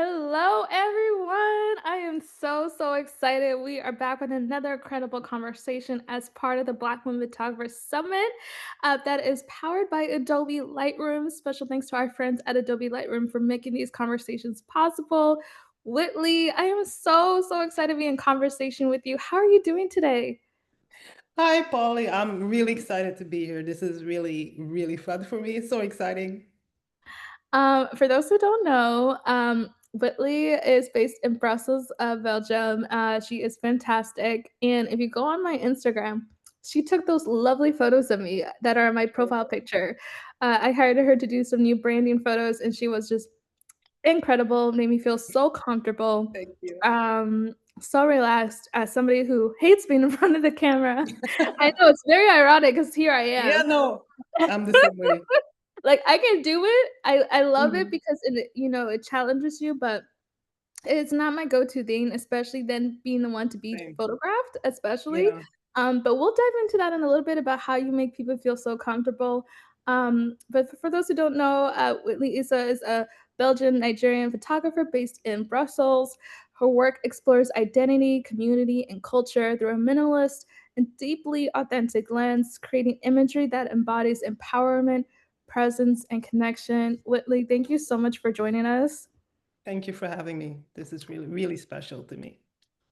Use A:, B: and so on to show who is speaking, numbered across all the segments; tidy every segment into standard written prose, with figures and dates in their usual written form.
A: Hello, everyone. I am so excited. We are back with another incredible conversation as part of the Black Women Photographers Summit that is powered by Adobe Lightroom. Special thanks to our friends at Adobe Lightroom for making these conversations possible. Whitley, I am so excited to be in conversation with you. How are you doing today?
B: Hi, Polly. I'm really excited to be here. This is really fun for me. It's so exciting.
A: For those who don't know, Whitley is based in Brussels, Belgium. She is fantastic. And if you go on my Instagram, she took those lovely photos of me that are my profile picture. I hired her to do some new branding photos, and she was just incredible, made me feel so comfortable,
B: Thank you.
A: so relaxed as somebody who hates being in front of the camera. I know it's very ironic because here I
B: Yeah,
A: am.
B: no, I'm the same way.
A: Like, I can do it. I love it
B: Mhm.
A: because it challenges you, but it's not my go-to thing, especially then being the one to be
B: Same.
A: photographed, especially.
B: Yeah.
A: But we'll dive into that in a little bit about how you make people feel so comfortable. But for those who don't know, Whitley Isa is a Belgian-Nigerian photographer based in Brussels. Her work explores identity, community, and culture through a minimalist and deeply authentic lens, creating imagery that embodies empowerment, presence, and connection. Whitley, thank you so much for joining us.
B: Thank you for having me. This is really special to me.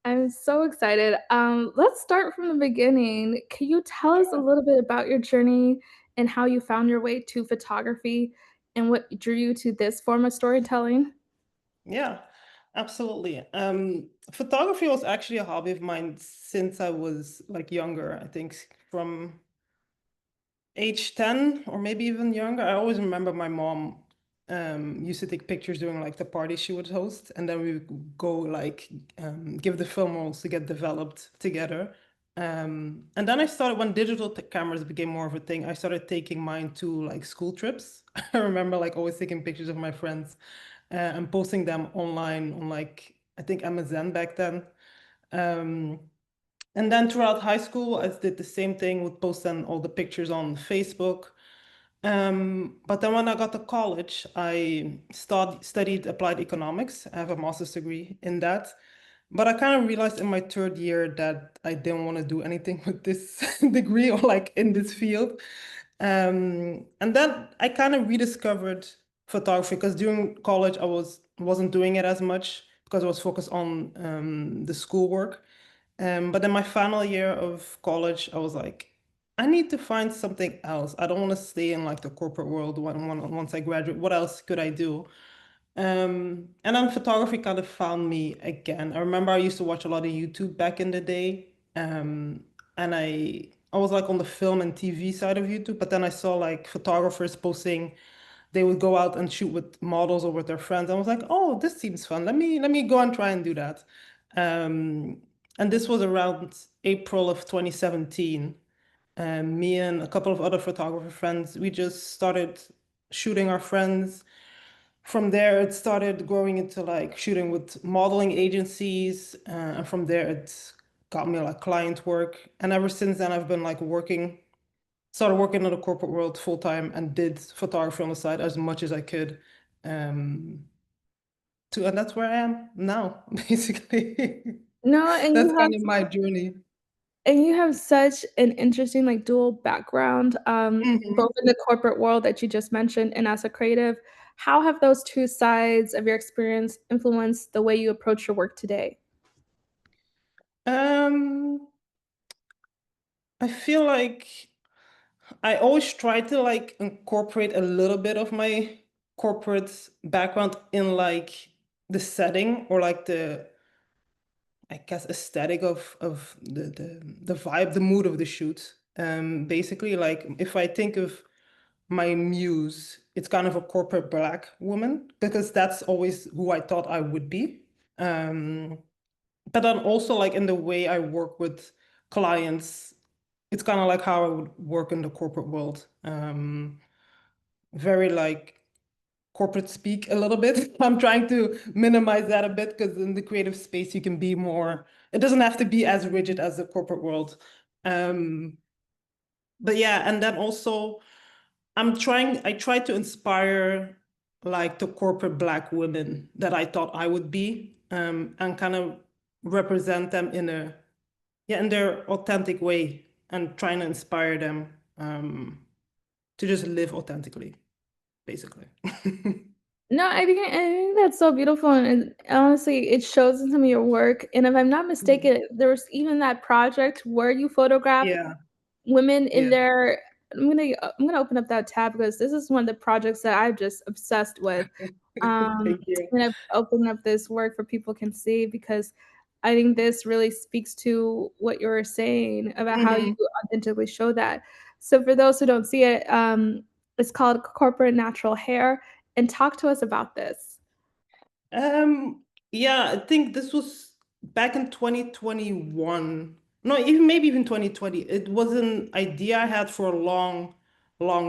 A: I'm so excited. Let's start from the beginning. Can you tell us a
B: Sure.
A: little bit about your journey and how you found your way to photography and what drew you to this form of storytelling?
B: Yeah, absolutely. Photography was actually a hobby of mine since I was like younger. I think from age 10 or maybe even younger. I always remember my mom used to take pictures during like the party she would host, and then we would go like give the film rolls to get developed together. And then I started when digital cameras became more of a thing. I started taking mine to like school trips. I remember like always taking pictures of my friends and posting them online on like I think Amazon back then. Um, and then throughout high school, I did the same thing, would post then all the pictures on Facebook. But then when I got to college, I studied applied economics. I have a master's degree in that. But I kind of realized in my third year that I didn't want to do anything with this degree or like in this field. And then I kind of rediscovered photography because during college wasn't doing it as much because I was focused on the schoolwork. But in my final year of college, I was like, I need to find something else. I don't want to stay in like the corporate world once I graduate. What else could I do? And then photography kind of found me again. I remember I used to watch a lot of YouTube back in the day. And I was like on the film and TV side of YouTube, but then I saw like photographers posting they would go out and shoot with models or with their friends. I was like, oh, this seems fun. Let me go and try and do that. Um, and this was around April of 2017. Me and a couple of other photographer friends, we just started shooting our friends. From there, it started growing into like shooting with modeling agencies, and from there, it got me like client work. And ever since then, I've been like started working in the corporate world full time and did photography on the side as much as I could. Um, and that's where I am now, basically.
A: No,
B: That's kind of my journey.
A: and you have such an interesting, like, dual background, both
B: Mhm.
A: in the corporate world that you just mentioned and as a creative. How have those 2 sides of your experience influenced the way you approach your work today?
B: Um, I feel like I always try to like incorporate a little bit of my corporate background in like the setting or like the I guess aesthetic of the vibe, the mood of the shoot. Basically, like if I think of my muse, it's kind of a corporate black woman because that's always who I thought I would be. Um, but then also like in the way I work with clients, it's kind of like how I would work in the corporate world. Very like corporate speak a little bit. I'm trying to minimize that a bit because in the creative space you can be more, it doesn't have to be as rigid as the corporate world. Um, but yeah, and then also I try to inspire like the corporate Black women that I thought I would be, and kind of represent them in a yeah in their authentic way and trying to inspire them to just live authentically, basically.
A: No, I think that's so beautiful, and honestly, it shows in some of your work, and if I'm not
B: Mhm.
A: mistaken, there was even that project where you photographed
B: Yeah,
A: women in
B: yeah.
A: their I'm gonna open up that tab because this is one of the projects that I'm just obsessed with.
B: Thank you.
A: And I've opened up this work for people can see because I think this really speaks to what you were saying about how you
B: Mhm.
A: authentically show that. So for those who don't see it, it's called Corporate Natural Hair, and talk to us about this.
B: Um, yeah, I think this was back in 2021. No, even maybe even 2020. It was an idea I had for a long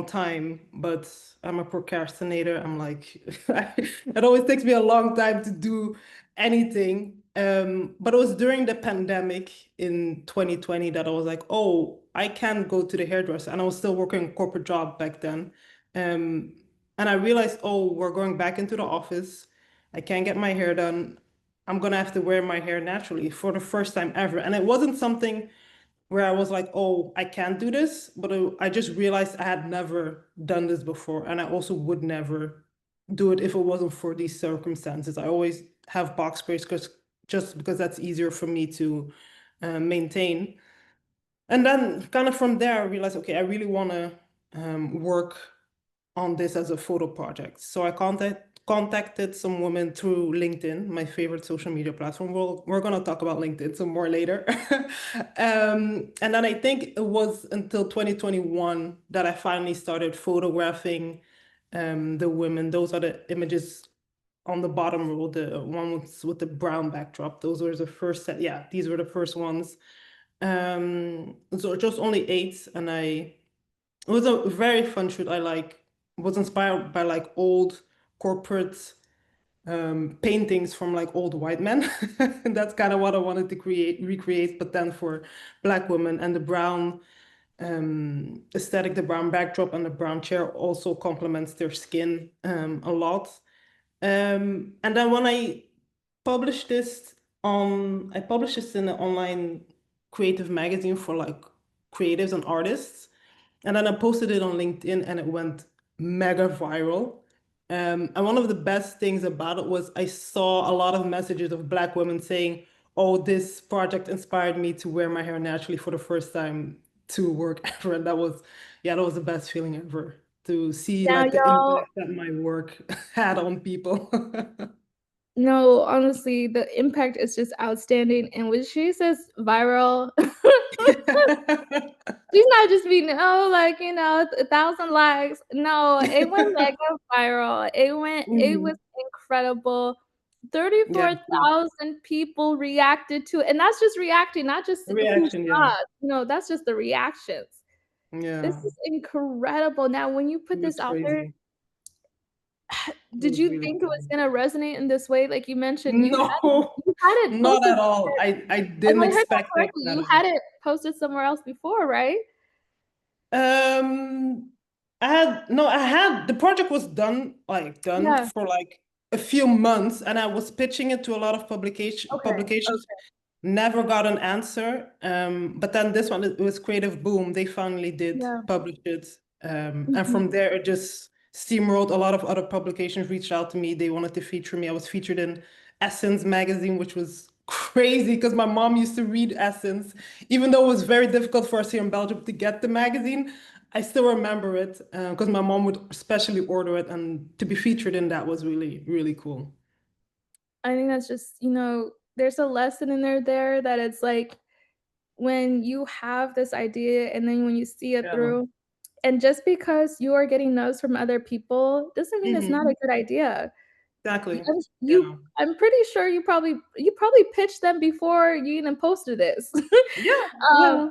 B: time, but I'm a procrastinator. I'm like, it always takes me a long time to do anything. But it was during the pandemic in 2020 that I was like, oh, I can go to the hairdresser. And I was still working a corporate job back then. Um, and I realized, oh, we're going back into the office. I can't get my hair done. I'm gonna have to wear my hair naturally for the first time ever. And it wasn't something where I was like, oh, I can't do this, but I just realized I had never done this before. And I also would never do it if it wasn't for these circumstances. I always have box braids because just because that's easier for me to maintain. And then kind of from there, I realized, okay, I really want to work on this as a photo project. So I contacted some women through LinkedIn, my favorite social media platform. We're gonna talk about LinkedIn some more later. And then I think it was until 2021 that I finally started photographing the women. Those are the images on the bottom row, the ones with the brown backdrop. Those were the first set. Yeah, these were the first ones. So just only eight, and it was a very fun shoot. I like was inspired by like old corporate paintings from like old white men. And that's kind of what I wanted to recreate, but then for Black women and the brown aesthetic, the brown backdrop and the brown chair also complements their skin a lot. And then when I published this in an online creative magazine for like creatives and artists. And then I posted it on LinkedIn and it went mega viral. And one of the best things about it was I saw a lot of messages of Black women saying, oh, this project inspired me to wear my hair naturally for the first time to work ever. And yeah, that was the best feeling ever to see
A: Now,
B: like the
A: y'all,
B: impact that my work had on people.
A: no, honestly, the impact is just outstanding, and when she says viral, she's not just being, "Oh, like, 1,000 likes." No, it went mega viral. It was
B: Mhm.
A: incredible.
B: Yeah, true.
A: 34,000 people reacted to it, and that's just reacting, not just who
B: Reaction, yeah.
A: saw it, that's just the reactions. This
B: Yeah,
A: is incredible. Now, when you
B: it
A: put this
B: was
A: out there,
B: crazy. It
A: did
B: was
A: you
B: really
A: think it was
B: crazy.
A: gonna resonate in this way? Like you mentioned,
B: No,
A: you had it
B: not
A: posted
B: at all.
A: somewhere.
B: I
A: If
B: didn't
A: I heard that
B: expect it
A: correctly,
B: at
A: you
B: all.
A: had it posted somewhere else before, right?
B: Um, I had the project was done
A: Yeah.
B: for like a few months, and I was pitching it to a lot of
A: Okay.
B: publications.
A: Okay.
B: Never got an answer. But then this one, it was Creative Boom. They finally did
A: Yeah.
B: publish it. And
A: Mhm.
B: from there, it just steamrolled. A lot of other publications reached out to me. They wanted to feature me. I was featured in Essence magazine, which was crazy because my mom used to read Essence. Even though it was very difficult for us here in Belgium to get the magazine, I still remember it because my mom would especially order it. And to be featured in that was really, really cool.
A: I think that's just, there's a lesson in there that it's like when you have this idea and then when you see it
B: Yeah,
A: through, and just because you are getting no's from other people doesn't mean it's not
B: hmm
A: a good idea.
B: exactly.
A: I'm
B: Yeah.
A: I'm pretty sure you probably pitched them before you even posted this.
B: Yeah, yeah,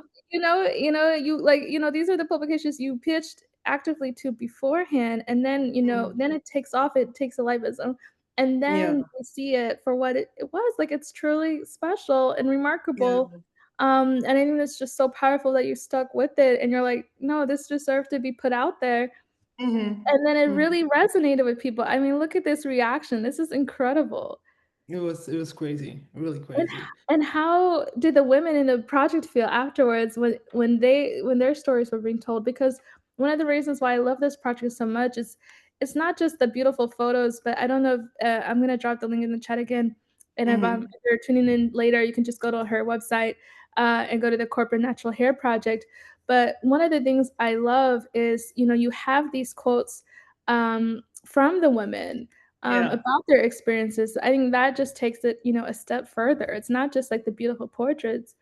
A: These are the publications you pitched actively to beforehand, and then,
B: mhm,
A: then it takes off, it takes a life of its own, and then
B: yeah,
A: you see it for what it was, like, it's truly special and
B: yeah,
A: remarkable, and I think that's just so powerful that you stuck with it, and you're like, "No, this deserved to be put out there."
B: Hmm.
A: And then it
B: Hmm.
A: really resonated with people. I mean, look at this reaction. This is incredible.
B: It was crazy, really
A: And
B: crazy.
A: and how did the women in the project feel afterwards when their stories were being told? Because one of the reasons why I love this project so much is it's not just the beautiful photos, but I don't know if I'm gonna drop the link in the chat again. And
B: Hmm.
A: if you're tuning in later, you can just go to her website and go to the Corporate Natural Hair Project. But one of the things I love is, you know, you have these quotes from the women
B: Yeah.
A: about their experiences. I think that just takes it, you know, a step further. It's not just like the beautiful portraits,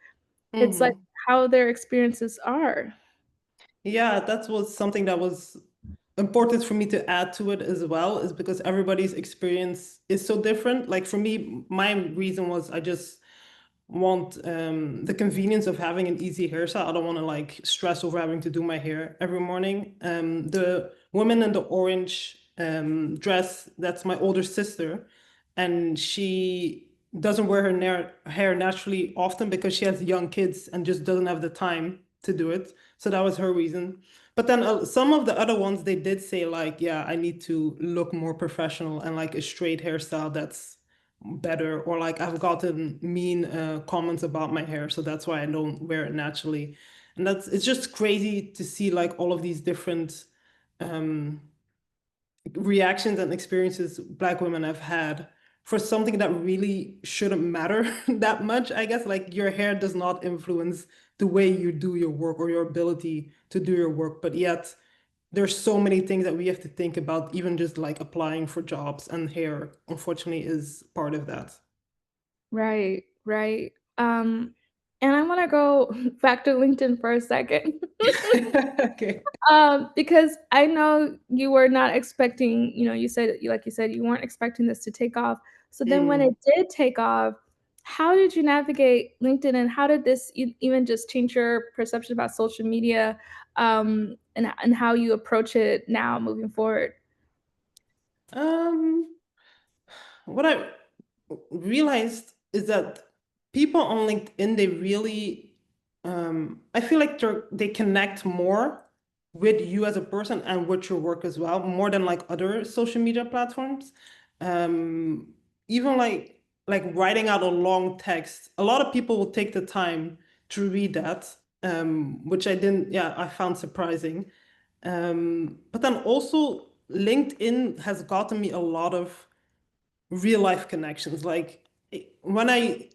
A: it's like
B: Hmm.
A: how their experiences are.
B: Yeah, that was something that was important for me to add to it as well, is because everybody's experience is so different. Like for me, my reason was I just want the convenience of having an easy hairstyle. I don't want to like stress over having to do my hair every morning. The woman in the orange dress, that's my older sister, and she doesn't wear her hair naturally often because she has young kids and just doesn't have the time to do it. So that was her reason. But then some of the other ones, they did say like, yeah, I need to look more professional and like a straight hairstyle that's better, or like I've gotten mean comments about my hair, so that's why I don't wear it naturally. And that's it's just crazy to see like all of these different um reactions and experiences Black women have had for something that really shouldn't matter that much. I guess like your hair does not influence the way you do your work or your ability to do your work, but yet there's so many things that we have to think about, even just like applying for jobs, and hair, unfortunately, is part of that.
A: Right, right. And I wanna go back to LinkedIn for a second.
B: Okay.
A: Because I know you were not expecting, you know, like you said, you weren't expecting this to take off. So then when it
B: Mm.
A: did take off, how did you navigate LinkedIn and how did this even just change your perception about social media, and how you approach it now moving forward?
B: Um, what I realized is that people on LinkedIn, they really, I feel like they connect more with you as a person and with your work as well, more than like other social media platforms. Um, Even like writing out a long text, a lot of people will take the time to read that, which I didn't, yeah, I found surprising. But then also LinkedIn has gotten me a lot of real life connections. Like when I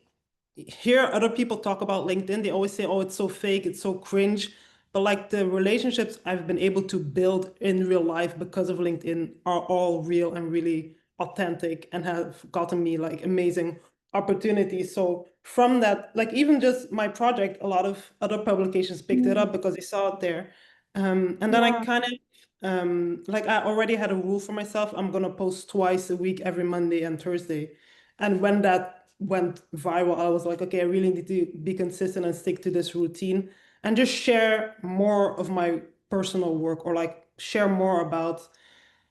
B: hear other people talk about LinkedIn, they always say, "Oh, it's so fake, it's so cringe." But like the relationships I've been able to build in real life because of LinkedIn are all real and really authentic and have gotten me like amazing opportunities. So from that, like even just my project, a lot of other publications picked it
A: Mm,
B: up because they saw it there. And then I
A: yeah.
B: kind of like I already had a rule for myself. I'm gonna post twice a week, every Monday and Thursday. And when that went viral, I was like, okay, I really need to be consistent and stick to this routine and just share more of my personal work, or like share more about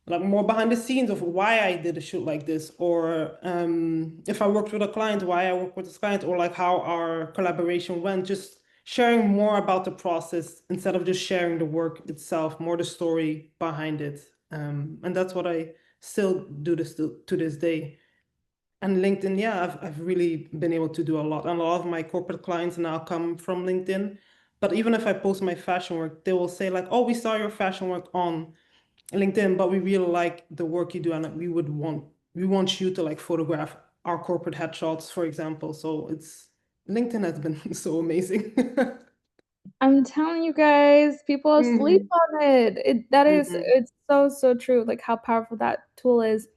B: like more behind the scenes of why I did a shoot like this, or if I worked with a client, why I worked with this client, or like how our collaboration went. Just sharing more about the process instead of just sharing the work itself, more the story behind it. And that's what I still do this to this day. And LinkedIn, yeah, I've really been able to do a lot. And a lot of my corporate clients now come from LinkedIn. But even if I post my fashion work, they will say like, "Oh, we saw your fashion work on LinkedIn, but we really like the work you do, and we want you to like photograph our corporate headshots, for example." So it's LinkedIn has been so amazing.
A: I'm telling you guys, people sleep
B: Hmm.
A: on it. That is
B: Hmm.
A: it's so, so true, like how powerful that tool is.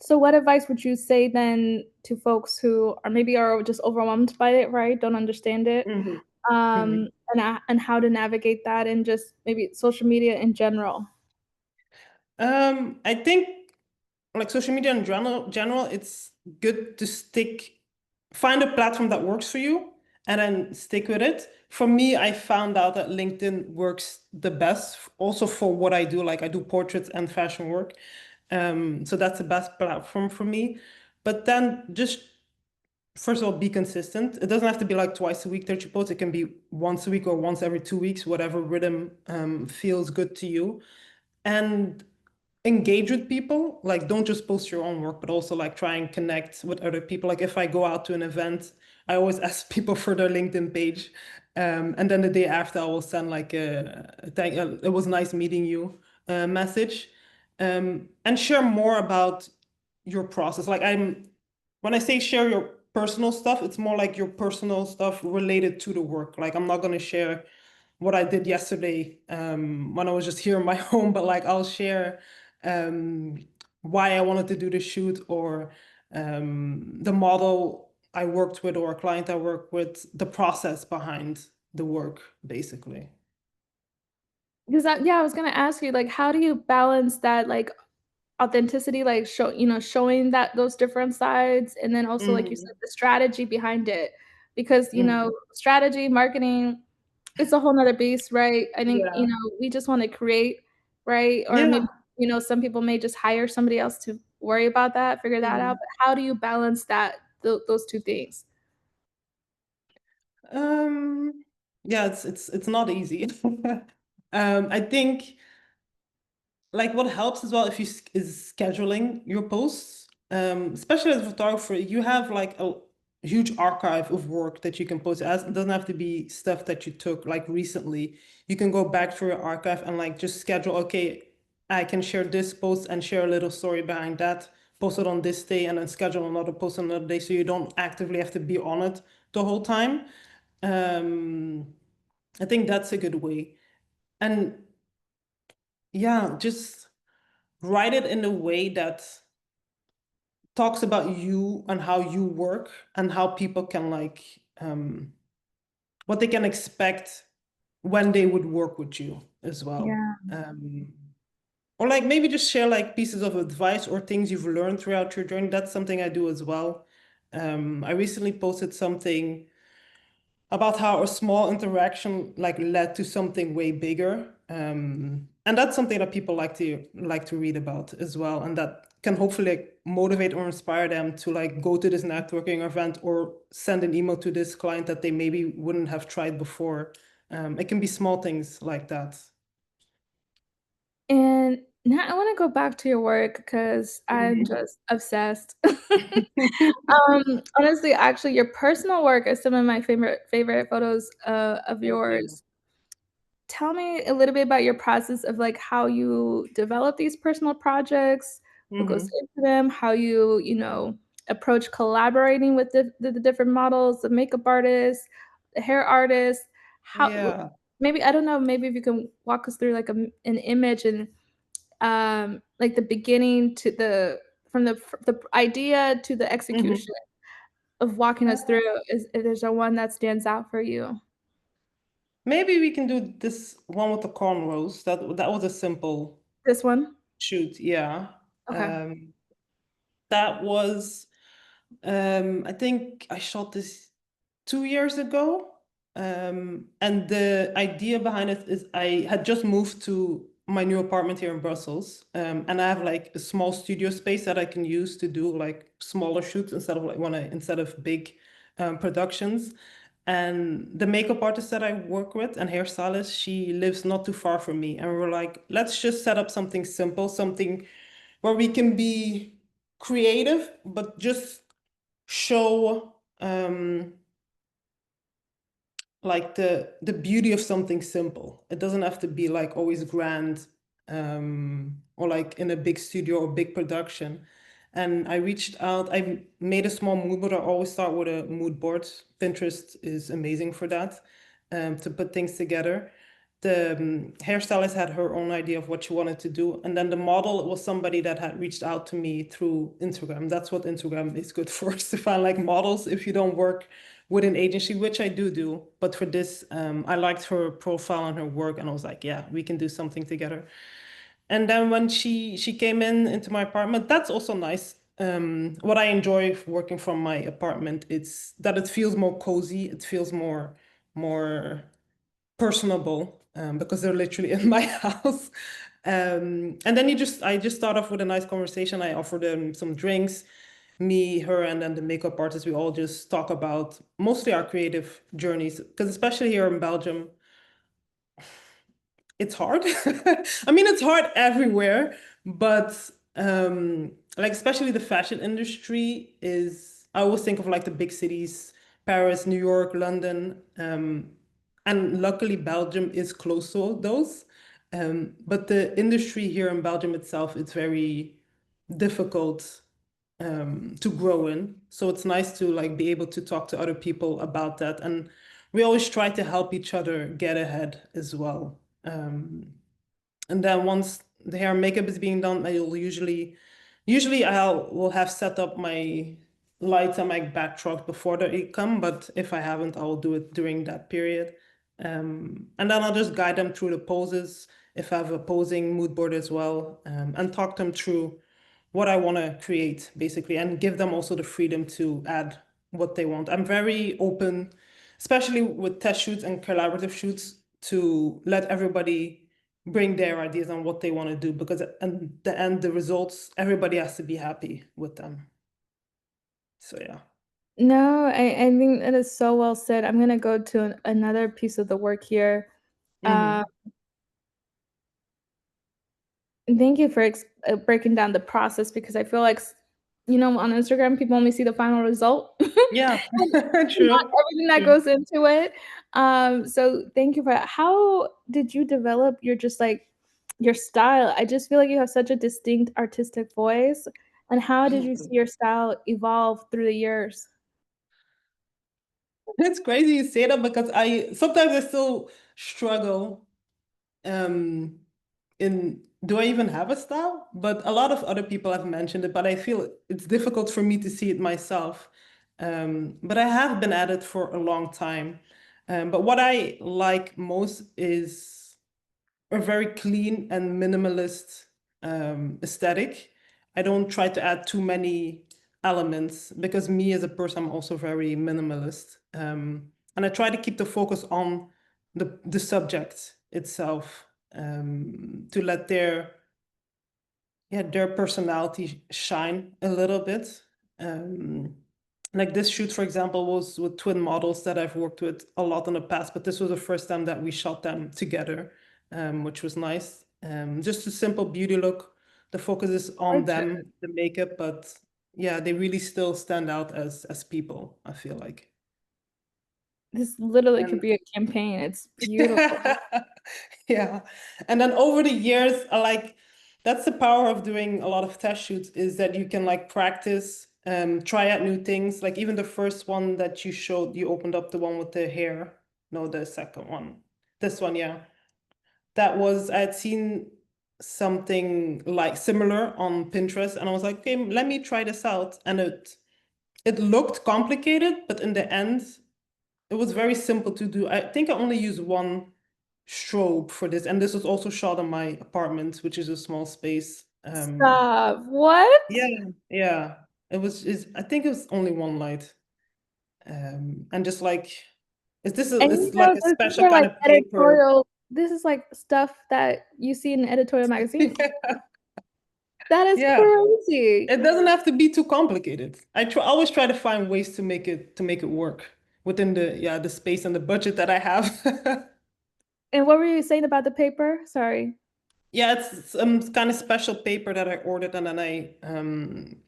A: So what advice would you say then to folks who are just overwhelmed by it, right? Don't understand it,
B: Hmm. Hmm.
A: and how to navigate that and just maybe social media in general?
B: I think like social media in general, it's good to find a platform that works for you and then stick with it. For me, I found out that LinkedIn works the best also for what I do. Like I do portraits and fashion work. So that's the best platform for me. But then just first of all, be consistent. It doesn't have to be like twice a week that you post. It can be once a week or once every 2 weeks, whatever rhythm feels good to you. and engage with people. Like, don't just post your own work, but also like try and connect with other people. Like, if I go out to an event, I always ask people for their LinkedIn page. And then the day after, I will send like a thank, it was nice meeting you message, and share more about your process. Like, when I say share your personal stuff, it's more like your personal stuff related to the work. Like, I'm not going to share what I did yesterday when I was just here in my home, but like I'll share um, why I wanted to do the shoot, or the model I worked with, or a client I worked with, the process behind the work, basically.
A: Because yeah, I was gonna ask you, like, how do you balance that, like, authenticity, like, showing that those different sides, and then also, like you said,
B: Hmm.
A: the strategy behind it? Because,
B: Hmm.
A: strategy, marketing, it's a whole 'nother beast, right? I think,
B: Yeah.
A: we just wanna create, right? Or maybe,
B: Yeah.
A: some people may just hire somebody else to worry about that, figure that out,
B: Mhm.
A: but how do you balance that those 2 things?
B: Um, yeah, it's not easy. I think like what helps as well if is scheduling your posts, especially as a photographer. You have like a huge archive of work that you can post. As it doesn't have to be stuff that you took like recently. You can go back through your archive and like just schedule, okay, I can share this post and share a little story behind that, post it on this day, and then schedule another post on another day, so you don't actively have to be on it the whole time. um I think that's a good way. And yeah, just write it in a way that talks about you and how you work, and how people can like what they can expect when they would work with you as well.
A: Yeah.
B: Or like maybe just share like pieces of advice or things you've learned throughout your journey. That's something I do as well. I recently posted something about how a small interaction like led to something way bigger. And that's something that people like to read about as well, and that can hopefully like, motivate or inspire them to like go to this networking event or send an email to this client that they maybe wouldn't have tried before. It can be small things like that.
A: And now I wanna go back to your work because 'cause I'm
B: Mhm.
A: just obsessed. Honestly, actually, your personal work is some of my favorite photos, of
B: Thank you.
A: yours. Tell me a little bit about your process of, like, how you develop these personal projects, what goes
B: Hmm.
A: into them, how you, approach collaborating with the different models, the makeup artists, the hair artists. How
B: Yeah.
A: maybe I don't know, maybe if you can walk us through, like, an image and, like, the beginning to the from the idea to the
B: Hmm.
A: execution of walking us through. Is if there's a one that stands out for you?
B: Maybe we can do this one with the cornrows. That was a simple
A: This one?
B: shoot. Yeah.
A: Okay.
B: That was I think I shot this 2 years ago. And the idea behind it is I had just moved to my new apartment here in Brussels. And I have like a small studio space that I can use to do like smaller shoots instead of big productions. And the makeup artist that I work with and hairstylist, she lives not too far from me. And we were like, let's just set up something simple, something where we can be creative, but just show like the beauty of something simple. It doesn't have to be like always grand, or like in a big studio or big production. And I reached out, I made a small mood board. I always start with a mood board. Pinterest is amazing for that, to put things together. The hairstylist had her own idea of what she wanted to do. And then the model was somebody that had reached out to me through Instagram. That's what Instagram is good for, is to find like models if you don't work with an agency, which I do. But for this, I liked her profile and her work, and I was like, yeah, we can do something together. And then when she came into my apartment, that's also nice. What I enjoy working from my apartment, it's that it feels more cozy. It feels more personable, because they're literally in my house. And then I just start off with a nice conversation. I offer them some drinks, me, her, and then the makeup artist. We all just talk about mostly our creative journeys, because especially here in Belgium, it's hard. I mean, it's hard everywhere, but like especially the fashion industry is, I always think of like the big cities, Paris, New York, London, and luckily Belgium is close to those. But the industry here in Belgium itself, it's very difficult to grow in. So it's nice to like be able to talk to other people about that. And we always try to help each other get ahead as well. And then once the hair and makeup is being done, I will usually I will have set up my lights and my backdrop before they come, but if I haven't, I will do it during that period. And then I'll just guide them through the poses if I have a posing mood board as well, and talk them through what I want to create basically, and give them also the freedom to add what they want. I'm very open, especially with test shoots and collaborative shoots, to let everybody bring their ideas on what they want to do, because at the end, the results, everybody has to be happy with them. So yeah.
A: No, I think that is so well said. I'm gonna go to another piece of the work here. Uh,
B: Hmm.
A: Thank you for breaking down the process because I feel like, on Instagram, people only see the final result,
B: Yeah,
A: and not
B: true.
A: everything that
B: True.
A: goes into it. So thank you for that. How did you develop your style? I just feel like you have such a distinct artistic voice. And how did you see your style evolve through the years?
B: It's crazy you say that, because I sometimes I still struggle um in, do I even have a style? But a lot of other people have mentioned it, but I feel it's difficult for me to see it myself. But I have been at it for a long time. But what I like most is a very clean and minimalist aesthetic. I don't try to add too many elements, because me as a person, I'm also very minimalist. And I try to keep the focus on the subject itself, to let their personality shine a little bit. Um, like this shoot, for example, was with twin models that I've worked with a lot in the past, but this was the first time that we shot them together, which was nice. Just a simple beauty look. The focus is on
A: Gorgeous.
B: them, the makeup, but yeah, they really still stand out as people, I feel like.
A: This literally could
B: And
A: be a campaign. It's beautiful.
B: yeah. And then over the years, I like, that's the power of doing a lot of test shoots, is that you can like practice, try out new things. Like even the first one that you showed, you opened up the one with the hair. No, the second one. This one, yeah. That was, I had seen something like similar on Pinterest, and I was like, okay, let me try this out. And it looked complicated, but in the end, it was very simple to do. I think I only used one strobe for this, and this was also shot in my apartment, which is a small space.
A: Stop. What?
B: Yeah, yeah. I think it was only one light. And just like,
A: And
B: it's like a
A: these
B: special
A: are
B: kind
A: like
B: of paper.
A: editorial this is like stuff that you see in editorial magazines.
B: Yeah,
A: That is
B: yeah.
A: crazy.
B: It doesn't have to be too complicated. Always try to find ways to make it work within the space and the budget that I have.
A: And what were you saying about the paper? Sorry.
B: Yeah, it's some kind of special paper that I ordered, and then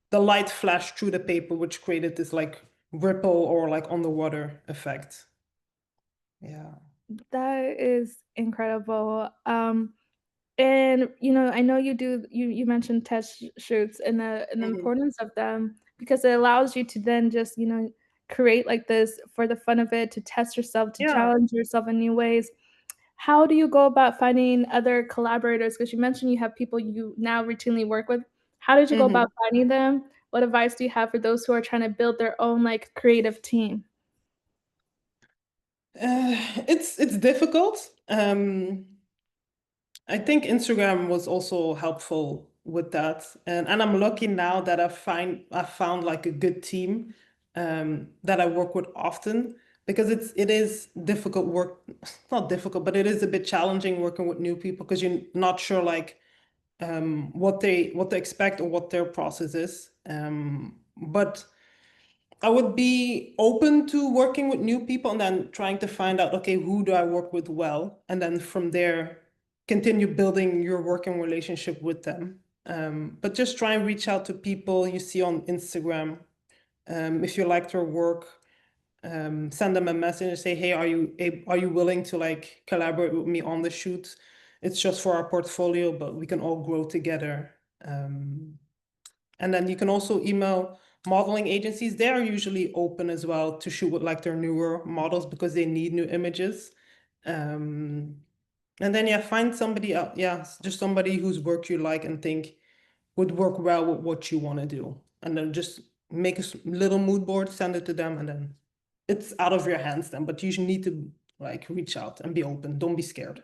B: the light flashed through the paper, which created this like ripple or like underwater effect. Yeah.
A: That is incredible. And I know you mentioned test shoots and the
B: Mhm.
A: importance of them because it allows you to then just, create like this for the fun of it, to test yourself, to
B: Yeah.
A: challenge yourself in new ways. How do you go about finding other collaborators? Because you mentioned you have people you now routinely work with. How did you go about
B: Hmm.
A: finding them? What advice do you have for those who are trying to build their own like creative team?
B: It's difficult. I think Instagram was also helpful with that, and I'm lucky now that I found like a good team that I work with often, because it is difficult work. It's not difficult, but it is a bit challenging working with new people, because you're not sure like what they expect or what their process is. But I would be open to working with new people and then trying to find out, okay, who do I work with well? And then from there, continue building your working relationship with them. But just try and reach out to people you see on Instagram. If you like their work, send them a message and say, hey, are you willing to like collaborate with me on the shoot? It's just for our portfolio, but we can all grow together. Um, and then you can also email modeling agencies. They are usually open as well to shoot with like their newer models because they need new images. Um, and then yeah, find somebody else. Yeah, just somebody whose work you like and think would work well with what you want to do. And then just make a little mood board, send it to them, and then it's out of your hands then. But you should need to like reach out and be open. Don't be scared.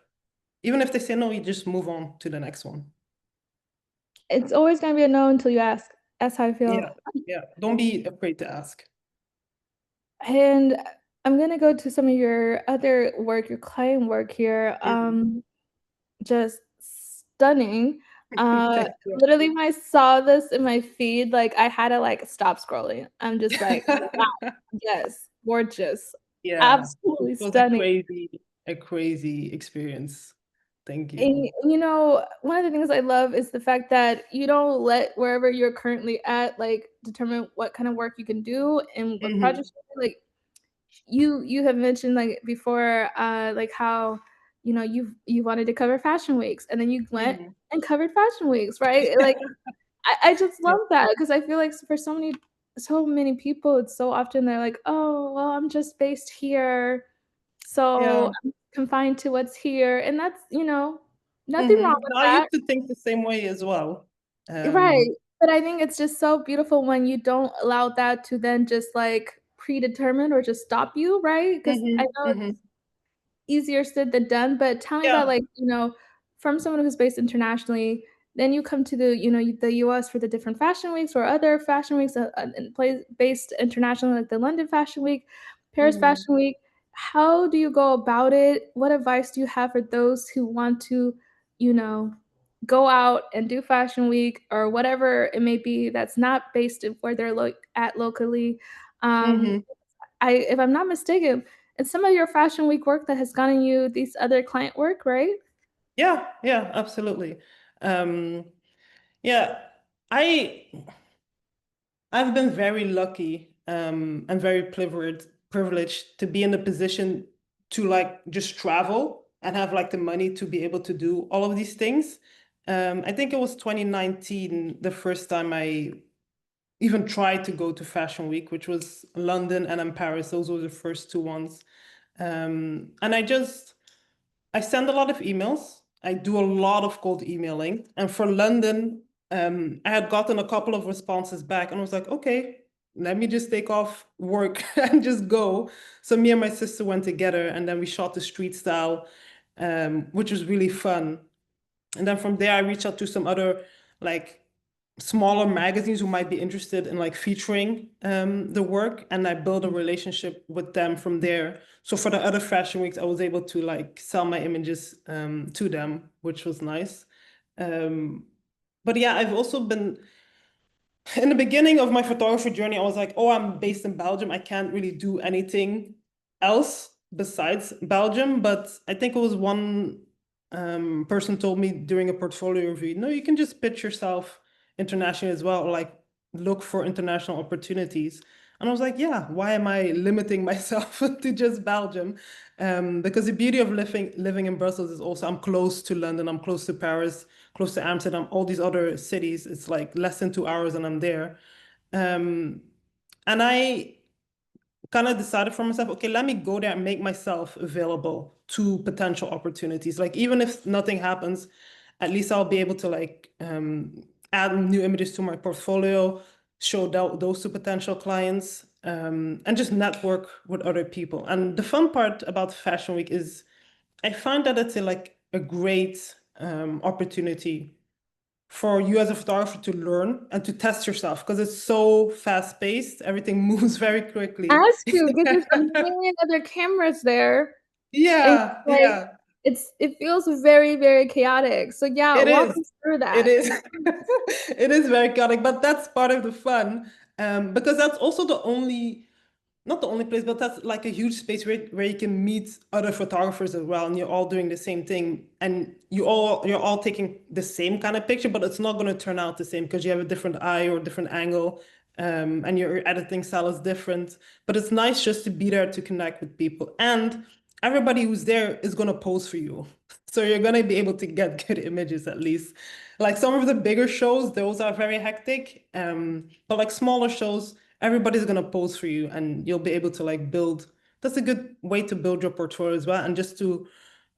B: Even if they say no, you just move on to the next one.
A: It's always gonna be a no until you ask. That's how I feel.
B: Yeah, yeah. Don't be afraid to ask.
A: And I'm gonna go to some of your other work, your client work here.
B: Mhm.
A: Just stunning.
B: Thank you.
A: Literally when I saw this in my feed, like I had to like stop scrolling. I'm just like, wow, yes, gorgeous.
B: Yeah, it
A: Absolutely
B: was
A: stunning.
B: a crazy experience. Thank you.
A: And you know, one of the things I love is the fact that you don't let wherever you're currently at like determine what kind of work you can do and what
B: Hmm.
A: projects like you have mentioned like before like how you wanted to cover fashion weeks and then you went
B: Hmm.
A: and covered fashion weeks, right? Like I just
B: Yeah,
A: love that because I feel like for so many people it's so often they're like, oh well, I'm just based here, so
B: yeah.
A: I'm confined to what's here, and that's nothing wrong
B: Hmm.
A: with
B: I
A: that.
B: used to think the same way as well.
A: Right, but I think it's just so beautiful when you don't allow that to then just, like, predetermine or just stop you, right? Because I
B: Hmm.
A: know
B: Hmm.
A: easier said than done, but tell me about,
B: Yeah.
A: like, from someone who's based internationally, then you come to the US for the different fashion weeks or other fashion weeks, in place based internationally, like the London Fashion Week, Paris
B: Hmm.
A: Fashion Week. How do you go about it? What advice do you have for those who want to, you know, go out and do Fashion Week or whatever it may be that's not based in where they're at locally? Um,
B: Hmm.
A: if I'm not mistaken, it's some of your Fashion Week work that has gotten you these other client work, right?
B: Yeah, yeah, absolutely. Um, yeah, I I've been very lucky and very privileged to be in the position to like just travel and have like the money to be able to do all of these things. I think it was 2019 the first time I even tried to go to Fashion Week, which was London and then Paris. Those were the first two ones. And I send a lot of emails. I do a lot of cold emailing. And for London, I had gotten a couple of responses back and I was like, okay, let me just take off work and just go. So me and my sister went together and then we shot the street style, which was really fun. And then from there, I reached out to some other like smaller magazines who might be interested in like featuring the work, and I build a relationship with them from there. So for the other fashion weeks, I was able to like sell my images to them, which was nice. Um, but yeah, I've also been in the beginning of my photography journey, I was like, oh, I'm based in Belgium. I can't really do anything else besides Belgium. But I think it was one person told me during a portfolio review, no, you can just pitch yourself internationally as well, or like look for international opportunities. And I was like, yeah, why am I limiting myself to just Belgium? Because the beauty of living in Brussels is also I'm close to London, I'm close to Paris, close to Amsterdam, all these other cities. It's like less than 2 hours and I'm there. Um, and I kind of decided for myself, okay, let me go there and make myself available to potential opportunities. Like even if nothing happens, at least I'll be able to like add new images to my portfolio, show those to potential clients, and just network with other people. And the fun part about Fashion Week is I find that it's like a great opportunity for you as a photographer to learn and to test yourself because it's so fast paced. Everything moves very quickly.
A: Ask you because there's a million other cameras there, and
B: Yeah,
A: like
B: yeah,
A: it feels very, very chaotic. So yeah,
B: it
A: walk
B: is.
A: us through
B: It
A: that.
B: is. It is very chaotic, but that's part of the fun. Because that's also the only, not the only place, but that's like a huge space where you can meet other photographers as well, and you're all doing the same thing, and you're all taking the same kind of picture, but it's not going to turn out the same because you have a different eye or a different angle, and your editing style is different. But it's nice just to be there to connect with people, and everybody who's there is going to pose for you, so you're going to be able to get good images at least. Like some of the bigger shows, those are very hectic, but like smaller shows everybody's gonna pose for you and you'll be able to like build. That's a good way to build your portfolio as well, and just to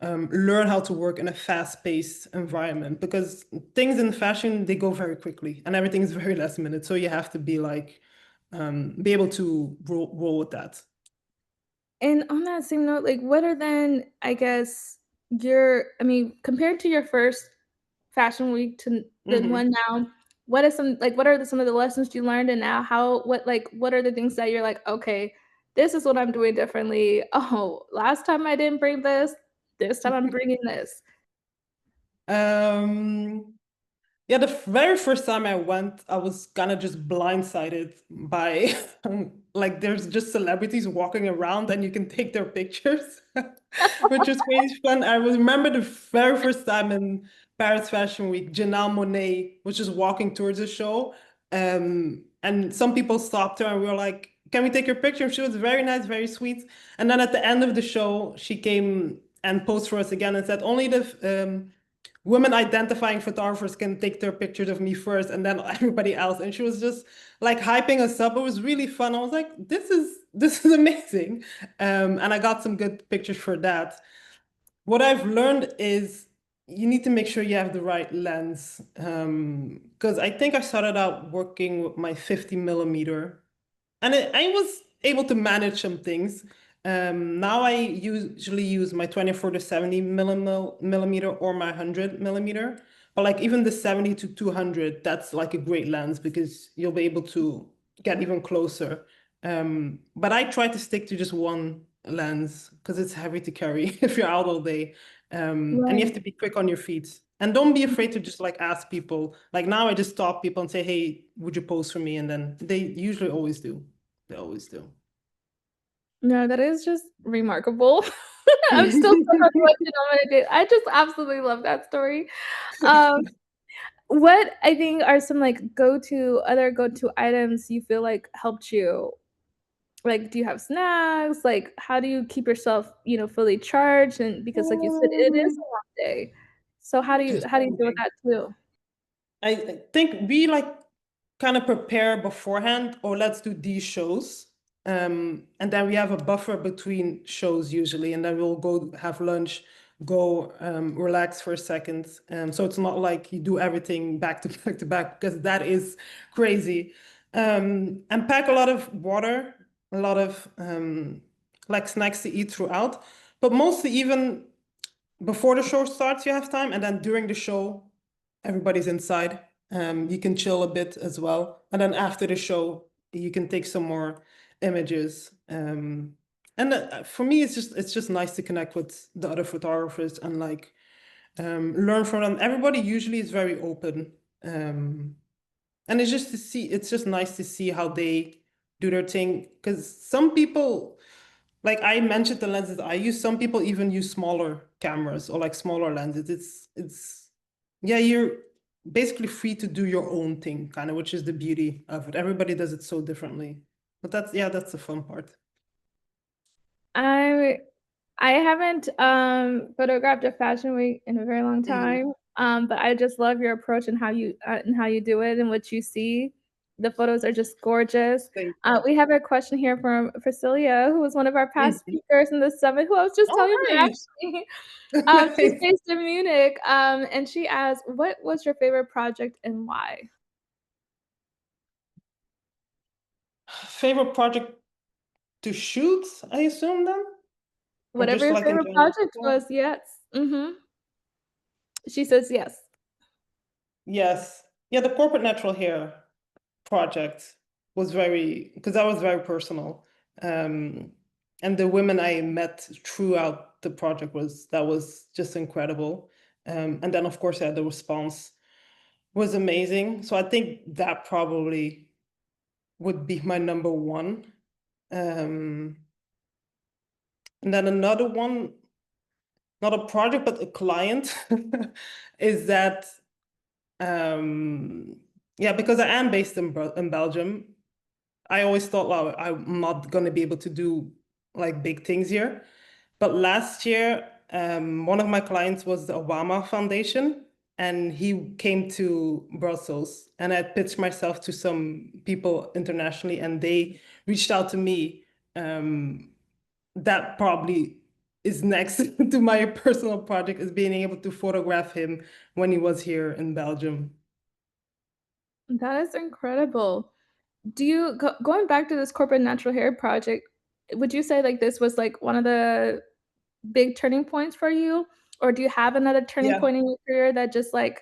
B: learn how to work in a fast-paced environment, because things in fashion they go very quickly and everything is very last minute. So you have to be like be able to roll with that.
A: And on that same note, like, what are then, I guess, your I mean, compared to your first fashion week to the
B: Hmm.
A: one now, what is some like, what are some of the lessons you learned, and now what are the things that you're like, "Okay, this is what I'm doing differently. Oh, last time I didn't bring this time I'm bringing this."
B: Um, Yeah, the very first time I went, I was kind of just blindsided by like there's just celebrities walking around and you can take their pictures, which was really fun. I remember the very first time in Paris Fashion Week, Janelle Monáe was just walking towards the show, and some people stopped her and we were like, "Can we take your picture?" She was very nice, very sweet. And then at the end of the show, she came and posed for us again and said, "Only the women identifying photographers can take their pictures of me first and then everybody else." And she was just like hyping us up. It was really fun. I was like, this is amazing. And I got some good pictures for that. What I've learned is you need to make sure you have the right lens. Because I think I started out working with my 50 millimeter, and I was able to manage some things. Now I usually use my 24 to 70 millimeter or my 100 millimeter. But like even the 70 to 200, that's like a great lens because you'll be able to get even closer. But I try to stick to just one lens because it's heavy to carry if you're out all day. And you have
A: Right.
B: to be quick on your feet. And don't be afraid to just like ask people. Like now I just stop people and say, "Hey, would you pose for me?" And then they usually always do. They always do.
A: No, that is just remarkable. I'm still stuck on what Janelle did. I just absolutely love that story. Um, what I think are some, like, go-to items you feel like helped you? Like, do you have snacks? Like, how do you keep yourself, fully charged? And because like you said, it is
B: Um,
A: a long day. So how do you deal with
B: Totally.
A: that too?
B: I think we like kind of prepare beforehand, or let's do these shows. And then we have a buffer between shows usually, and then we'll go have lunch, go relax for a second. So it's not like you do everything back to back to back because that is crazy. And pack a lot of water, a lot of like snacks to eat throughout, but mostly even before the show starts, you have time, and then during the show, everybody's inside. You can chill a bit as well, and then after the show, you can take some more images. And for me, it's just nice to connect with the other photographers and like learn from them. Everybody usually is very open, and it's just nice to see how they do their thing. Because some people, like I mentioned the lenses I use, some people even use smaller cameras or like smaller lenses. It's yeah, you're basically free to do your own thing, kind of, which is the beauty of it. Everybody does it so differently. But that's the fun part.
A: I I haven't, photographed a fashion week in a very long
B: Mhm.
A: time, but I just love your approach and how you do it and what you see. The photos are just gorgeous.
B: Thank
A: We have a question here from Priscilla, who was one of our
B: you.
A: past
B: Mhm.
A: speakers in the summit, who I was just
B: Oh,
A: telling you about
B: nice.
A: actually. She's
B: Nice.
A: based in Munich, and she asked, "What was your favorite project and why?"
B: Favorite project to shoot, I assume then? Or
A: Whatever
B: just
A: your
B: like in
A: favorite
B: general?
A: project was, yes. Mhm. She says yes.
B: Yes. Yeah, the corporate natural hair project was very, because that was very personal. Um, and the women I met throughout the project was just incredible. And then of course, yeah, the response was amazing. So I think that probably would be my number one. Um, and then another one, not a project, but a client, is that um, yeah, because I am based in Belgium, I always thought, well, I'm not going to be able to do like big things here. But last year, one of my clients was the Obama Foundation, and he came to Brussels, and I pitched myself to some people internationally, and they reached out to me. Um, that probably is next to my personal project, is being able to photograph him when he was here in Belgium.
A: That is incredible. Do you going back to this corporate natural hair project, would you say, like, this was, like, one of the big turning points for you? Or do you have another turning
B: Yeah.
A: point in your career that just, like,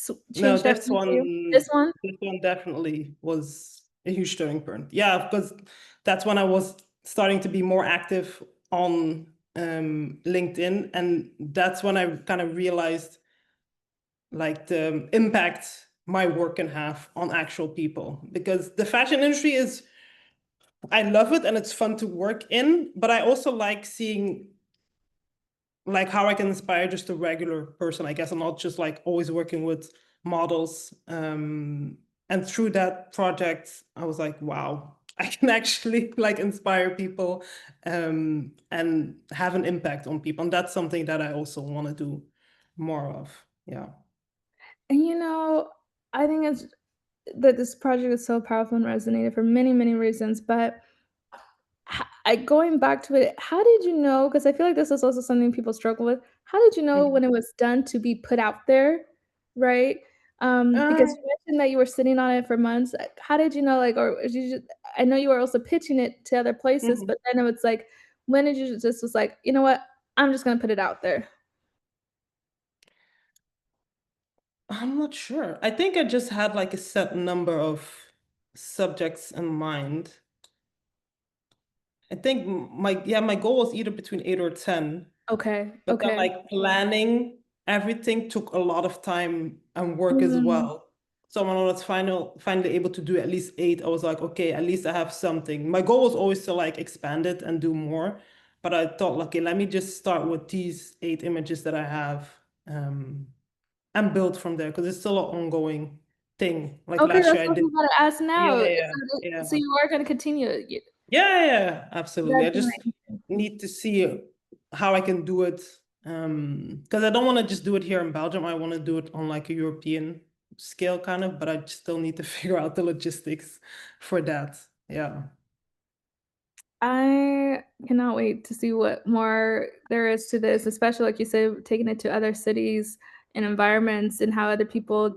B: No,
A: changed everything for you? This one?
B: this one definitely was a huge turning point. Yeah, because that's when I was starting to be more active on LinkedIn, and that's when I kind of realized like the impact my work can have on actual people. Because the fashion industry is, I love it and it's fun to work in, but I also like seeing like how I can inspire just a regular person, I guess. I'm not just like always working with models. And through that project, I was like, wow, I can actually like inspire people and have an impact on people. And that's something that I also want to do more of. Yeah.
A: And, I think it's that this project is so powerful and resonated for many, many reasons, but going back to it, how did you know? Because I feel like this is also something people struggle with. How did you know when
B: Mhm.
A: it was done to be put out there, right? Because
B: Uh,
A: you mentioned that you were sitting on it for months. How did you know, like, or did you just, I know you were also pitching it to other places,
B: mhm.
A: but then it was like, when did you just was like, you know what? I'm just gonna put it out there.
B: I'm not sure. I think I just had like a set number of subjects in mind. I think my goal was either between 8 or 10,
A: Okay,
B: but then
A: okay.
B: like planning everything took a lot of time and work as
A: Mm,
B: well. So when I was finally able to do at least 8, I was like, okay, at least I have something. My goal was always to like expand it and do more, but I thought, okay, let me just start with these 8 images that I have, um, and build from there because it's still an ongoing thing. Like
A: okay,
B: last
A: that's
B: year I
A: what I
B: did.
A: was about to ask
B: Yeah,
A: now.
B: yeah,
A: So
B: yeah.
A: you are gonna continue it.
B: Yeah, yeah, yeah, absolutely. I
A: That's
B: just
A: nice.
B: need to see how I can do it. Because I don't want to just do it here in Belgium. I want to do it on like a European scale kind of, but I still need to figure out the logistics for that. Yeah.
A: I cannot wait to see what more there is to this, especially like you said, taking it to other cities and environments and how other people,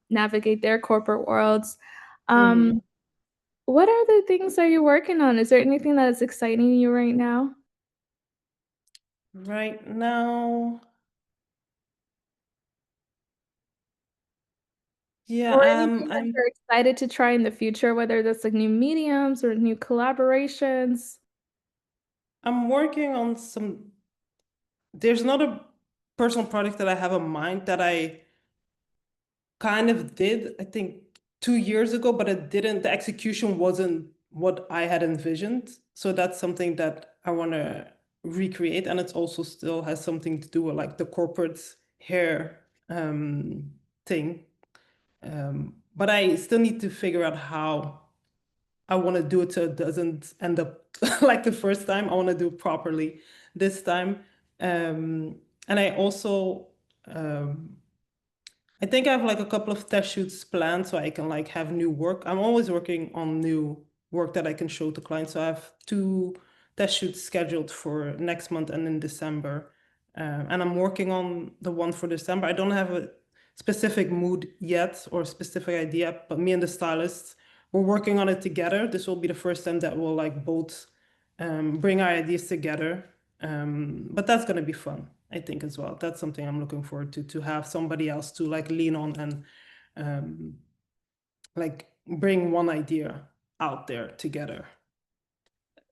A: navigate their corporate worlds.
B: Hmm.
A: Um, what other things are you working on? Is there anything that is exciting you right now?
B: Right now, yeah,
A: Or anything that
B: I'm
A: you're excited to try in the future, whether that's like new mediums or new collaborations?
B: I'm working on some. There's not a personal project that I have in mind that I kind of did, I think 2 years ago, but it didn't, the execution wasn't what I had envisioned. So that's something that I want to recreate. And it also still has something to do with like the corporate hair thing. But I still need to figure out how I want to do it so it doesn't end up like the first time. I want to do it properly this time. And I also, um, I think I have like a couple of test shoots planned so I can like have new work. I'm always working on new work that I can show to clients. So I have 2 test shoots scheduled for next month and in December. And I'm working on the one for December. I don't have a specific mood yet or specific idea, but me and the stylist, we're working on it together. This will be the first time that we'll like both bring our ideas together. But that's gonna be fun, I think, as well. That's something I'm looking forward to have somebody else to like lean on and um, like bring one idea out there together.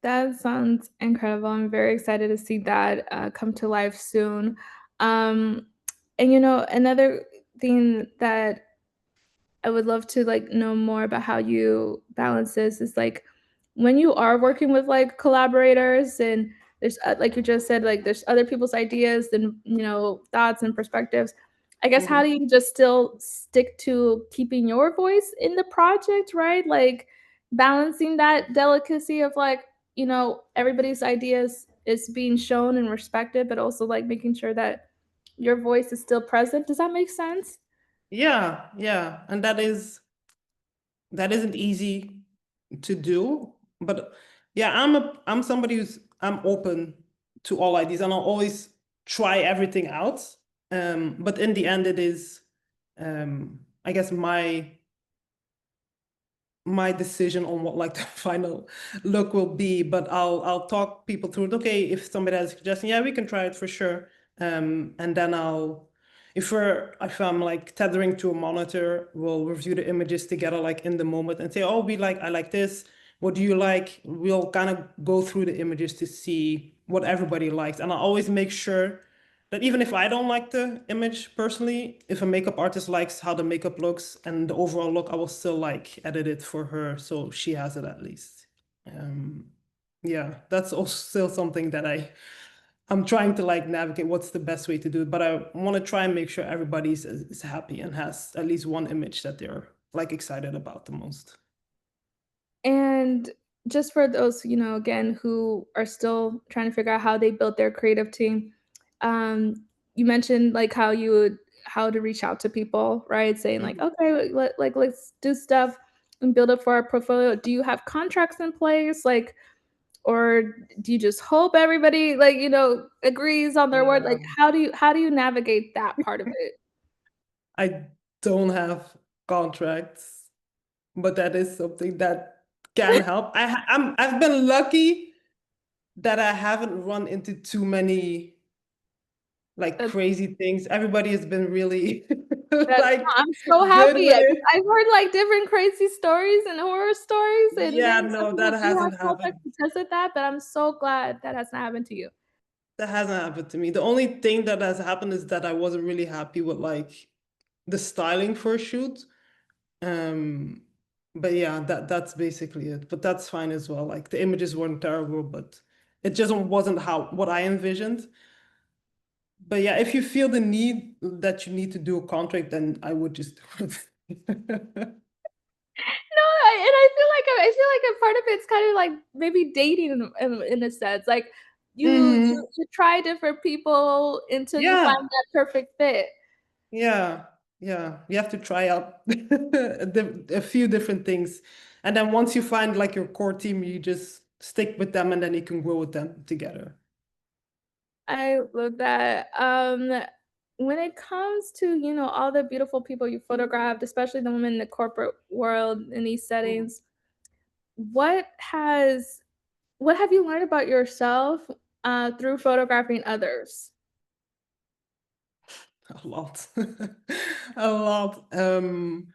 A: That sounds incredible. I'm very excited to see that, come to life soon. Um, and, another thing that I would love to like know more about how you balance this. Is like when you are working with like collaborators and there's like you just said, like there's other people's ideas and thoughts and perspectives. I guess how do
B: Mhm.
A: you just still stick to keeping your voice in the project, right? Like balancing that delicacy of like, everybody's ideas is being shown and respected, but also like making sure that your voice is still present. Does that make sense?
B: Yeah, yeah. And that isn't easy to do, but yeah, I'm somebody I'm open to all ideas and I'll always try everything out. But in the end it is I guess my decision on what like the final look will be, but I'll talk people through it. Okay, if somebody has a suggestion, yeah, we can try it for sure. And then if I'm like tethering to a monitor, we'll review the images together like in the moment and say, oh, I like this. What do you like? We'll kind of go through the images to see what everybody likes. And I always make sure that even if I don't like the image personally, if a makeup artist likes how the makeup looks and the overall look, I will still like edit it for her so she has it at least. Um, yeah, that's also still something that I'm trying to like navigate what's the best way to do it, but I want to try and make sure is happy and has at least one image that they're like excited about the most.
A: And just for those, again, who are still trying to figure out how they built their creative team, um, you mentioned like how to reach out to people, right? Saying like,
B: Mhm.
A: okay, let's do stuff and build up for our portfolio. Do you have contracts in place, like, or do you just hope everybody like agrees on their word?
B: Yeah.
A: Like, how do you navigate that part of it?
B: I don't have contracts, but that is something that can help. I've been lucky that I haven't run into too many like
A: That's
B: crazy things. Everybody has been really
A: That's
B: like
A: I'm so
B: good
A: happy.
B: with it.
A: I've heard, like, different crazy stories and horror stories, and
B: Yeah,
A: maybe some
B: no,
A: people
B: that
A: do have
B: hasn't happened.
A: contracts because of that, but I'm so glad that hasn't happened to you.
B: That hasn't happened to me. The only thing that has happened is that I wasn't really happy with like the styling for a shoot. Um, but yeah, that's basically it. But that's fine as well. Like the images weren't terrible, but it just wasn't how what I envisioned. But yeah, if you feel the need that you need to do a contract, then I would just do it.
A: No, I feel like a part of it's kind of like maybe dating in a sense, like, you
B: Hmm.
A: you you try different people until you find
B: Yeah,
A: that perfect fit.
B: yeah, yeah. You have to try out a few different things. And then once you find like your core team, you just stick with them and then you can grow with them together.
A: I love that. When it comes to, all the beautiful people you photographed, especially the women in the corporate world in these
B: Mhm.
A: settings, what has what have you learned about yourself through photographing others?
B: A lot. A lot. I'm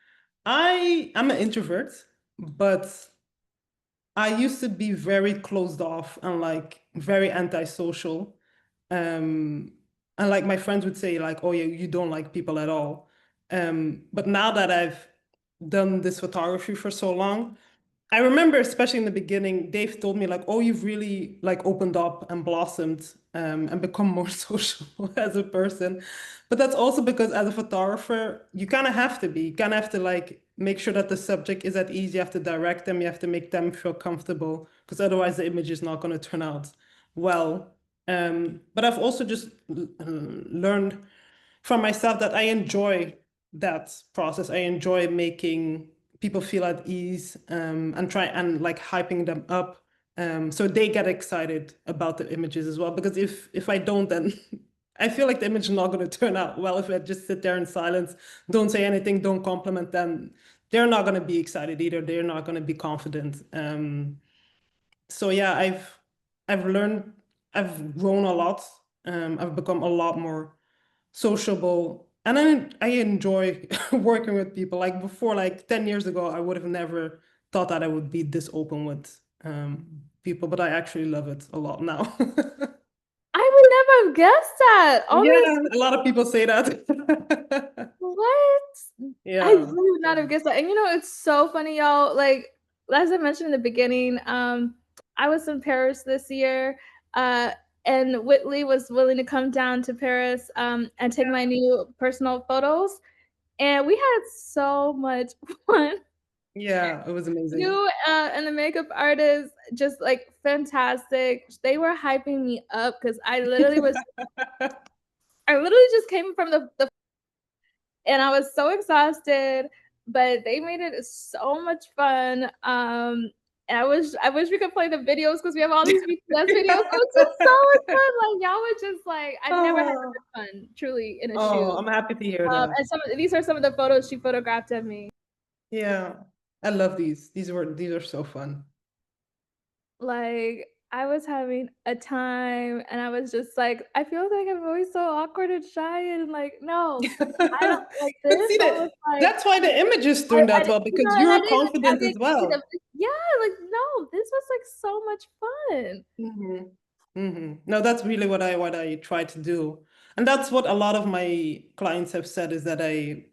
B: an introvert, but I used to be very closed off and like very antisocial. Um, and like my friends would say, like, oh yeah, you don't like people at all. But now that I've done this photography for so long, I remember, especially in the beginning, Dave told me like, "Oh, you've really like opened up and blossomed and become more social as a person." But that's also because as a photographer, you kind of have to be. You kind of have to like make sure that the subject is at ease. You have to direct them. You have to make them feel comfortable because otherwise the image is not going to turn out well. But I've also just learned from myself that I enjoy that process. I enjoy making people feel at ease and try and like hyping them up so they get excited about the images as well. Because if I don't, then I feel like the image is not going to turn out well if I just sit there in silence, don't say anything, don't compliment them. They're not going to be excited either. They're not going to be confident. So yeah, I've learned, I've grown a lot. I've become a lot more sociable, and I enjoy working with people. Like before, like 10 years ago, I would have never thought that I would be this open with people, but I actually love it a lot now.
A: have guessed that.
B: Yeah,
A: Honestly,
B: a lot of people say that.
A: what? I
B: Yeah.
A: really would not have guessed that. And it's so funny, y'all. Like, as I mentioned in the beginning, I was in Paris this year, uh, and Whitley was willing to come down to Paris, and take my new personal photos, and we had so much fun.
B: Yeah, it was amazing.
A: You, and the makeup artist, just, like, fantastic. They were hyping me up because I literally just came from the and I was so exhausted, but they made it so much fun. And I wish we could play the videos because we have all these BTS videos. It was just so much fun. Like y'all were just like I've never had
B: Oh,
A: so much fun, truly, in a
B: oh,
A: shoot.
B: I'm happy to hear that.
A: And these are some of the photos she photographed of me.
B: Yeah, I love these. These are so fun.
A: Like, I was having a time, and I was just like, I feel like I'm always so awkward and shy, and like, no, I don't like
B: But
A: this.
B: see
A: I was
B: that
A: like,
B: that's why the images turned
A: I
B: out
A: didn't,
B: well because
A: and
B: you're confident
A: I
B: as
A: didn't see the
B: well.
A: yeah, like, no, this was, like, so much fun.
B: Hmm. Hmm. No, that's really what I try to do, and that's what a lot of my clients have said is they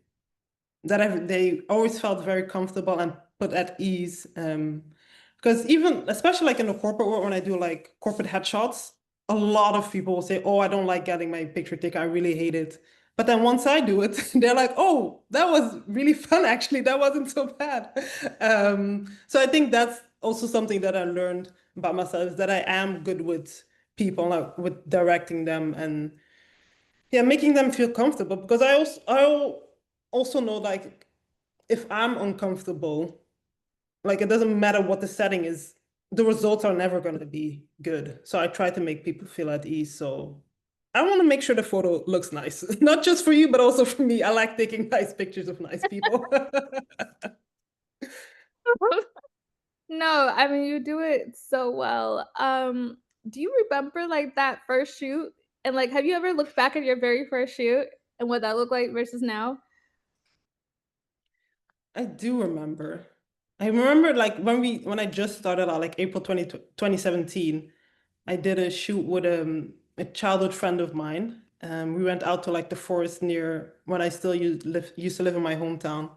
B: always felt very comfortable and put at ease. Because even especially like in the corporate world, when I do like corporate headshots, a lot of people will say, "Oh, I don't like getting my picture taken. I really hate it." But then once I do it, they're like, "Oh, that was really fun. Actually, that wasn't so bad." So I think that's also something that I learned about myself is that I am good with people, like with directing them and yeah, making them feel comfortable. Because I also know like if I'm uncomfortable, like it doesn't matter what the setting is, the results are never going to be good. So I try to make people feel at ease. So I want to make sure the photo looks nice, not just for you, but also for me. I like taking nice pictures of nice people.
A: No, I mean, you do it so well. Do you remember, like, that first shoot? And, like, have you ever looked back at your very first shoot and what that looked like versus now?
B: I do remember. I remember like when I just started out, like April 2017, I did a shoot with a childhood friend of mine. We went out to like the forest near when I still used to live in my hometown.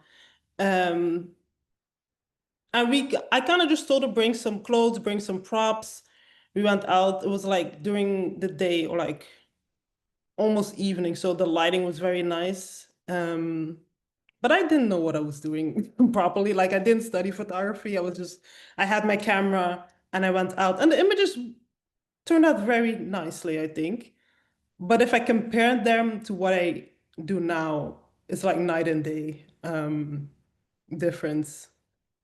B: Um, and I kind of just told her bring some clothes, bring some props. We went out. It was like during the day or like almost evening, so the lighting was very nice. But I didn't know what I was doing properly. Like I didn't study photography. I had my camera and I went out, and the images turned out very nicely, I think. But if I compare them to what I do now, it's like night and day difference.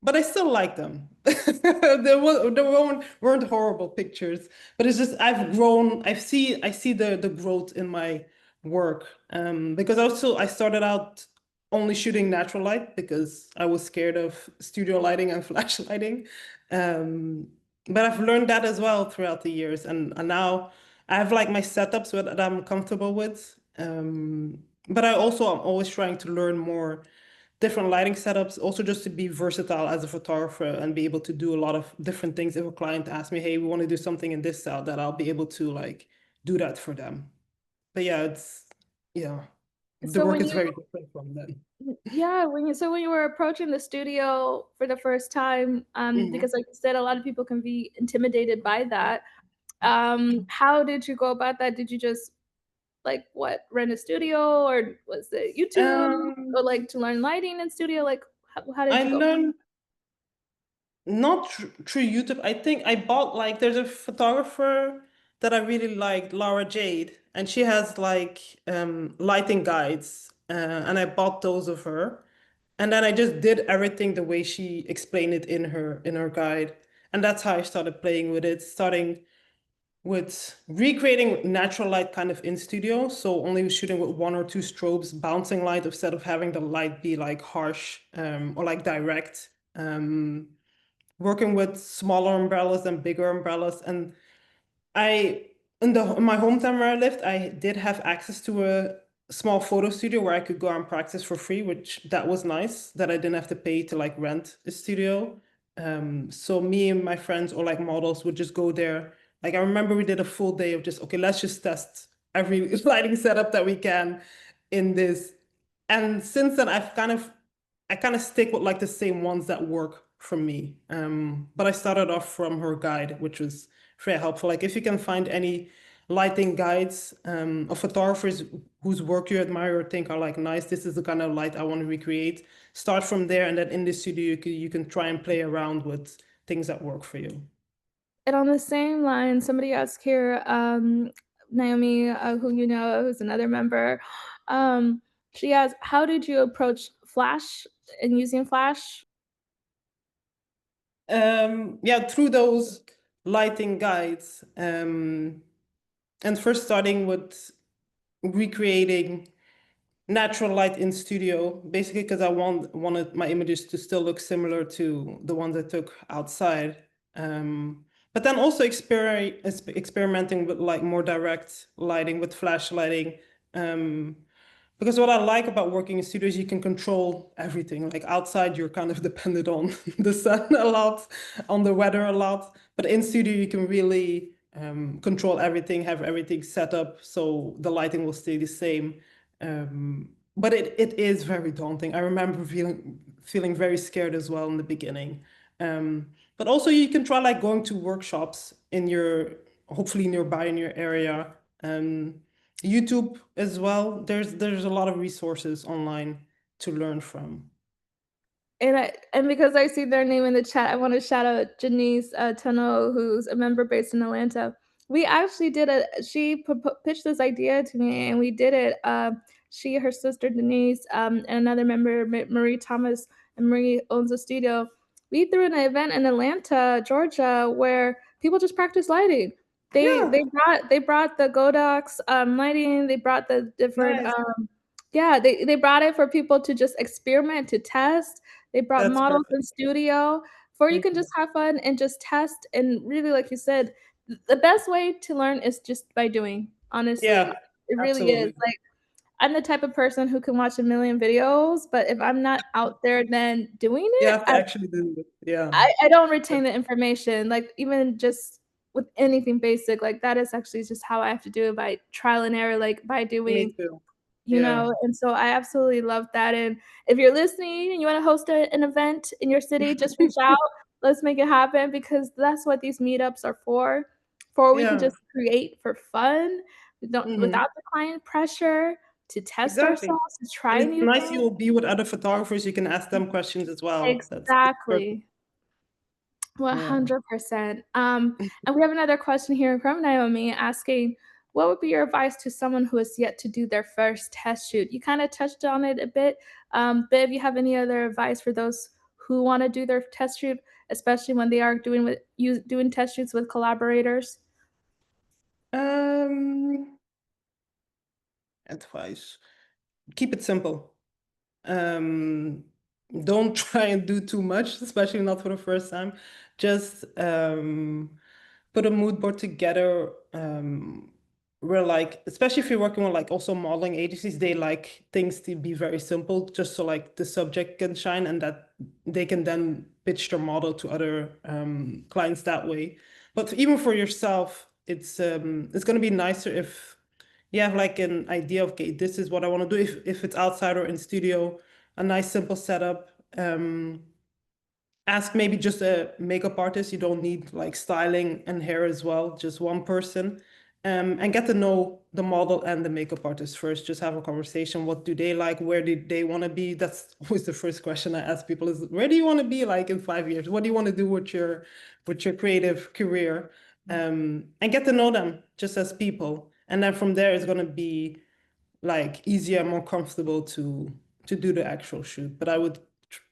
B: But I still like them. There weren't horrible pictures, but it's just I've grown. I see the growth in my work. Because also I started out only shooting natural light because I was scared of studio lighting and flash lighting. Um, but I've learned that as well throughout the years, and now I have like my setups that I'm comfortable with. But I'm always trying to learn more different lighting setups, also just to be versatile as a photographer and be able to do a lot of different things. If a client asks me, hey, we want to do something in this style, that I'll be able to like do that for them. But yeah, yeah, the
A: So
B: work
A: when
B: is
A: you
B: very different from then.
A: yeah, when you were approaching the studio for the first time,
B: Mhm.
A: because like you said, a lot of people can be intimidated by that. How did you go about that? Did you just like what rent a studio or was it YouTube or
B: Um,
A: like to learn lighting in studio? Like how did
B: I
A: you go?
B: learned not through YouTube. I think I bought like there's a photographer that I really liked, Laura Jade, and she has like lighting guides, and I bought those of her, and then I just did everything the way she explained it in her guide, and that's how I started playing with it, starting with recreating natural light kind of in studio, so only shooting with one or two strobes, bouncing light instead of having the light be like harsh or like direct. Working with smaller umbrellas and bigger umbrellas. And I, in my hometown where I lived, I did have access to a small photo studio where I could go and practice for free, which that was nice that I didn't have to pay to like rent a studio. So me and my friends or like models would just go there. Like I remember we did a full day of just, okay, let's just test every lighting setup that we can in this. And since then, I kind of stick with like the same ones that work for me. But I started off from her guide, which was very helpful. Like if you can find any lighting guides of photographers whose work you admire or think are like nice, this is the kind of light I want to recreate. Start from there, and then in the studio you can try and play around with things that work for you.
A: And on the same line, somebody asked here, Naomi, who you know, who's another member, um, she asked, "How did you approach Flash and using Flash?"
B: Yeah, through those lighting guides, and first starting with recreating natural light in studio, basically because I wanted my images to still look similar to the ones I took outside. But then also experimenting with like more direct lighting with flash lighting. Um, because what I like about working in studios, you can control everything. Like outside, you're kind of dependent on the sun a lot, on the weather a lot. But in studio, you can really control everything, have everything set up so the lighting will stay the same. But it is very daunting. I remember feeling very scared as well in the beginning. But also you can try like going to workshops in your, hopefully nearby in your area. YouTube as well. There's a lot of resources online to learn from.
A: And because I see their name in the chat, I wanna shout out Janice, Tunnell, who's a member based in Atlanta. We actually did a she pitched this idea to me, and we did it, she, her sister Denise, and another member, Marie Thomas, and Marie owns a studio. We threw an event in Atlanta, Georgia, where people just practice lighting.
B: Yeah,
A: They brought the Godox, lighting, they brought the different,
B: nice.
A: yeah, they brought it for people to just experiment, to test. They brought
B: That's
A: models in
B: perfect.
A: studio for you can
B: Mhm.
A: just have fun and just test, and really, like you said, the best way to learn is just by doing,
B: Yeah,
A: honestly. It really is,
B: absolutely.
A: like, I'm the type of person who can watch a million videos, but if I'm not out there then doing
B: You
A: it,
B: have to actually do it. Yeah.
A: I don't retain the information, like, even just with anything basic, like, that is actually just how I have to do it, by trial and error, like, by
B: Me
A: doing,
B: too.
A: you
B: Yeah.
A: know, and so I absolutely love that, and if you're listening and you wanna host an event in your city, just reach out, let's make it happen, because that's what these meetups are for we can
B: Yeah.
A: just create for fun, we don't
B: Hmm.
A: without the client pressure, to test
B: Exactly.
A: ourselves, to
B: And
A: try
B: it's
A: new
B: nice
A: things.
B: you'll be with other photographers. You can ask them questions as well. That's perfect.
A: Exactly.
B: Yeah.
A: 100%. And we have another question here from Naomi asking, what would be your advice to someone who has yet to do their first test shoot? You kind of touched on it a bit, but if you have any other advice for those who want to do their test shoot, especially when they are doing test shoots with collaborators?
B: Um, Advice. Keep it simple. Um, don't try and do too much, especially not for the first time. Just put a mood board together. Where like, especially if you're working with like also modeling agencies, they like things to be very simple, just so like the subject can shine and that they can then pitch their model to other clients that way. But even for yourself, it's gonna be nicer if you have like an idea of, okay, this is what I want to do. If it's outside or in studio, a nice simple setup. Ask maybe just a makeup artist. You don't need like styling and hair as well, just one person. And get to know the model and the makeup artist first. Just have a conversation. What do they like? Where do they want to be? That's always the first question I ask people is, where do you want to be like in 5 years? What do you want to do with your creative career? And get to know them just as people. And then from there, it's going to be like easier, more comfortable to do the actual shoot. But I would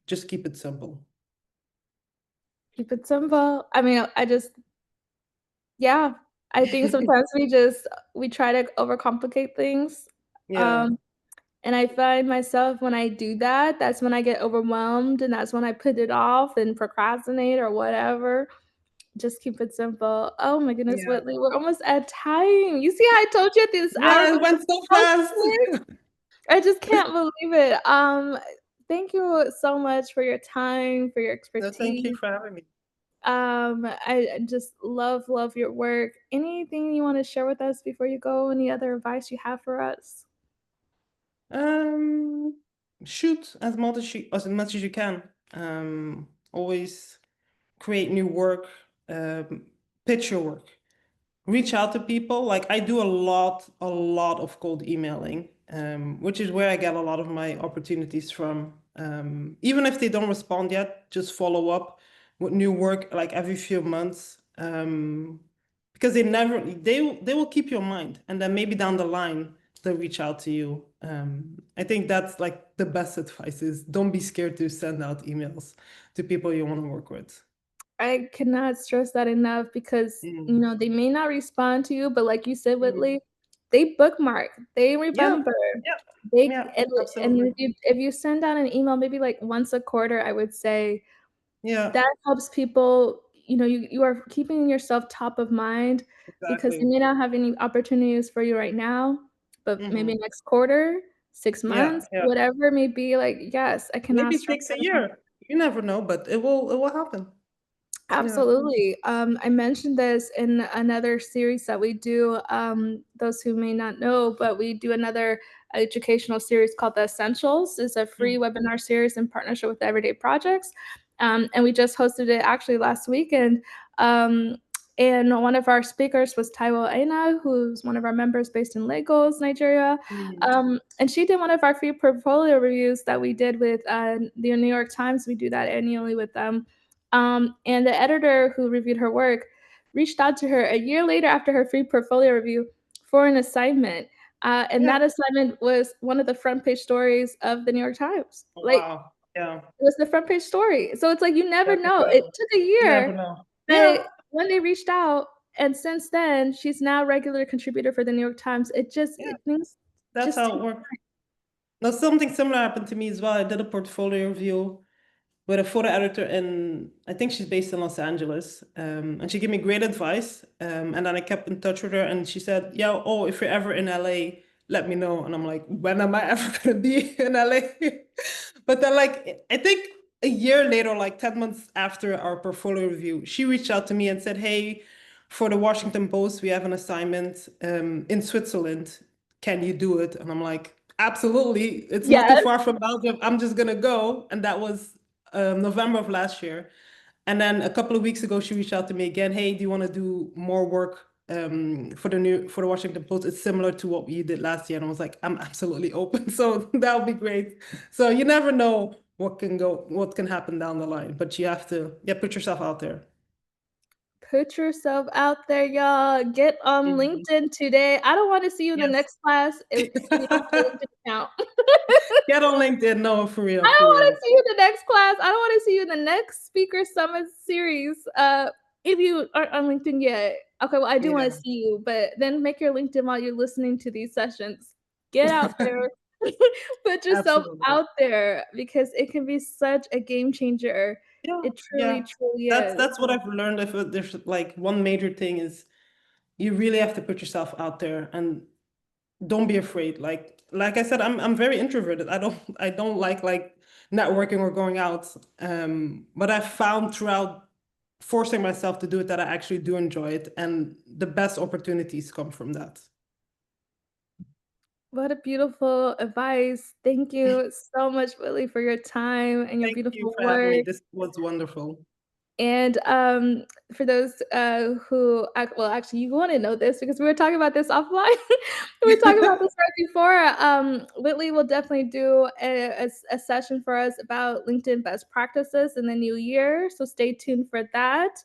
B: just keep it simple.
A: Keep it simple. I mean, I just, yeah, I think sometimes we try to overcomplicate things.
B: Yeah,
A: Um, And I find myself when I do that, that's when I get overwhelmed, and that's when I put it off and procrastinate or whatever. Just keep it simple. Oh my goodness,
B: yeah,
A: Whitley, we're almost at time. You see how I told you this hour
B: yeah. It
A: was
B: went so
A: so
B: fast.
A: quick? I just can't believe it. Thank you so much for your time, for your
B: No, thank
A: expertise.
B: you for having me.
A: I just love your work. Anything you want to share with us before you go? Any other advice you have for us?
B: Um, Shoot as much as you can. Always create new work, pitch your work, reach out to people. Like I do a lot of cold emailing, which is where I get a lot of my opportunities from. Even if they don't respond yet, just follow up with new work like every few months. Because they will keep your mind, and then maybe down the line they'll reach out to you. I think that's like the best advice is don't be scared to send out emails to people you want to work with.
A: I cannot stress that enough because,
B: Mm.
A: they may not respond to you, but like you said,
B: Mm.
A: Whitley, they bookmark, they
B: Yeah,
A: remember.
B: yeah,
A: They
B: yeah,
A: and
B: absolutely.
A: if you send out an email maybe, like, once a quarter, I would say
B: Yeah,
A: that helps people, you are keeping yourself top of mind because they
B: exactly.
A: may not have any opportunities for you right now, but maybe
B: Hmm.
A: next quarter, 6
B: Yeah,
A: months,
B: yeah.
A: whatever it may be, like, yes, I cannot
B: Maybe it
A: stress
B: takes a
A: that enough.
B: year. You never know, but it will happen. Yeah.
A: Absolutely. I mentioned this in another series that we do. Those who may not know, but we do another educational series called The Essentials. It's a free
B: Mm.
A: webinar series in partnership with Everyday Projects, and we just hosted it actually last weekend. Um, and one of our speakers was Taiwo Aina, who's one of our members based in Lagos, Nigeria.
B: Mm.
A: And she did one of our free portfolio reviews that we did with the New York Times. We do that annually with them, and the editor who reviewed her work reached out to her a year later after her free portfolio review for an assignment. And
B: Yeah.
A: that assignment was one of the front page stories of the New York Times. Like,
B: Wow. Yeah.
A: it was the front page story. So it's like you never
B: That's
A: know. It
B: incredible.
A: took a
B: You never
A: year,
B: know. Yeah.
A: but when they reached out, and since then, she's now a regular contributor for the New York Times.
B: Yeah.
A: Things
B: That's
A: just
B: how
A: take
B: it works. Now, something similar happened to me as well. I did a portfolio review with a photo editor in, I think she's based in Los Angeles. And she gave me great advice. And then I kept in touch with her and she said, yeah, oh, if you're ever in LA, let me know. And I'm like, when am I ever gonna be in LA? But then like, I think a year later, like 10 months after our portfolio review, she reached out to me and said, hey, for the Washington Post, we have an assignment in Switzerland. Can you do it? And I'm like, absolutely. It's not too
A: yes.
B: far from Belgium. I'm just gonna go. And that was November of last year. And then a couple of weeks ago, she reached out to me again. Hey, do you want to do more work for the Washington Post? It's similar to what you did last year. And I was like, I'm absolutely open. So that would be great. So you never know what can happen down the line, but you have to, yeah, put yourself out there.
A: Put yourself out there, y'all. Get on
B: Mhm.
A: LinkedIn today. I don't want to see you in the
B: Yes.
A: next class if you don't have a LinkedIn account.
B: Get on LinkedIn. No, for real,
A: I
B: for
A: don't want
B: real.
A: to see you in the next class. I don't want to see you in the next Speaker Summit series. If you aren't on LinkedIn yet, okay. Well, I do want to
B: Yeah.
A: see you, but then make your LinkedIn while you're listening to these sessions. Get out there, put yourself
B: Absolutely.
A: out there because it can be such a game changer.
B: Yeah,
A: It truly,
B: yeah.
A: truly
B: That's
A: is.
B: that's what I've learned. If there's like one major thing is you really have to put yourself out there and don't be afraid. Like I said, I'm very introverted. I don't like networking or going out. But I've found throughout forcing myself to do it that I actually do enjoy it, and the best opportunities come from that.
A: What a beautiful advice. Thank you so much, Willie, for your time and your
B: Thank you
A: beautiful
B: for having me.
A: work.
B: This was wonderful.
A: And for those who, well, actually, you want to know this because we were talking about this offline. We were talking about this right before. Whitley will definitely do a session for us about LinkedIn best practices in the new year. So stay tuned for that.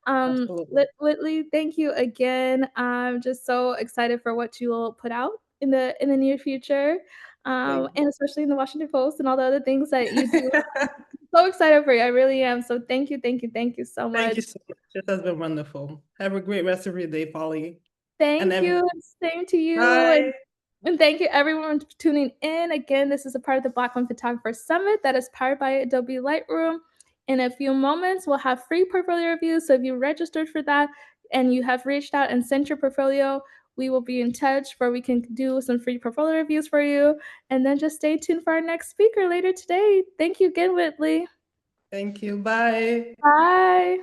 B: Absolutely.
A: Whitley, thank you again. I'm just so excited for what you will put out in the near future,
B: Thank
A: and especially in the Washington Post and all the other things that you do. So excited for you. I really am. So thank you so
B: Thank
A: much.
B: you so much. This has been wonderful. Have a great rest of your day, Polly, and
A: Thank you.
B: everyone.
A: Same to you.
B: Bye.
A: And thank you everyone for tuning in. Again, this is a part of the Black Women Photographers Summit that is powered by Adobe Lightroom. In a few moments, we'll have free portfolio reviews. So if you registered for that and you have reached out and sent your portfolio, we will be in touch where we can do some free portfolio reviews for you. And then just stay tuned for our next speaker later today. Thank you again, Whitley.
B: Thank you. Bye.
A: Bye.